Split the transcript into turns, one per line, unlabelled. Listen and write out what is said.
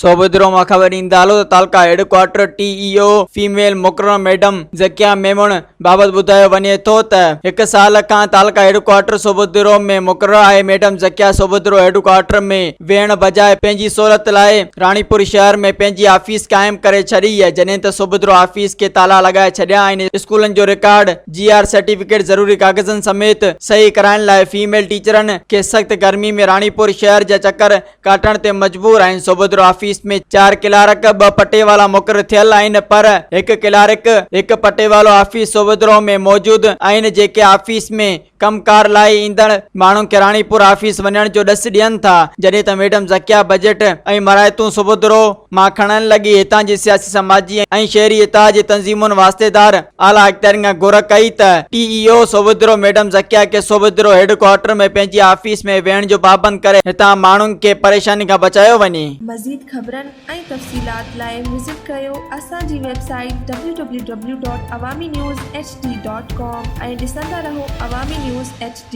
सोबुद्रो मां ख़बर ईंदालो त तालका हेडक्वार्टर टीईओ फीमेल मुकर्रर मैडम ज़किया मेमण बाबति ॿुधायो वञे थो त 1 साल खां तालका हेडक्वार्टर सोबुद्रो में मुकर्रर आहे। मैडम ज़किया सोबुद्रो हेडक्वार्टर में वेहण बजाए पंहिंजी सहूलियत लाइ राणीपुर शहर में पंहिंजी ऑफिस क़ाइमु करे छॾी आहे, जॾहिं त सोबुद्रो ऑफिस खे ताला लॻाए छॾिया आहिनि। स्कूलनि जो रिकॉर्ड GR सर्टिफिकेट ज़रूरी कागज़नि समेत सही कराइण लाइ फीमेल टीचरनि खे सख़्त गर्मी में राणीपुर शहर जा चकर काटण ते मजबूर आहिनि। सोबुद्रो ऑफिस में 4 क्लार्क 2 पटे वाला मुक़रर थियल आहिनि, पर 1 क्लार्क 1 पटे वालो ऑफिस सोबुद्रो में मौजूद आहिनि, जेके ऑफिस में कमकार लाइ ईंदड़ माण्हुनि खे राणीपुर ऑफिस वञण जो ॾस ॾियनि था। जॾहिं त मैडम ज़किया बजट ऐं मरायतूं सोबुद्रो मां खणण लॻी, हितां जी सियासी समाजी ऐं शहरी इताह जी तंज़ीमुनि वास्तेदार आला इख़्तियारनि खां घुर कई त टीईओ सोबुद्रो मैडम ज़किया खे सोबुद्रो हेडक्वार्टर में पंहिंजी ऑफिस में वेहण जो पाबंद करे हितां माण्हुनि खे परेशानी खां बचायो वञे।
मज़ीद ख़बरनि ऐं तफ़सीलात लाइ विज़िट कयो असांजी वेबसाइट www.awamiNewsHD.com ऐं ॾिसंदा रहो अवामी न्यूज़ HD।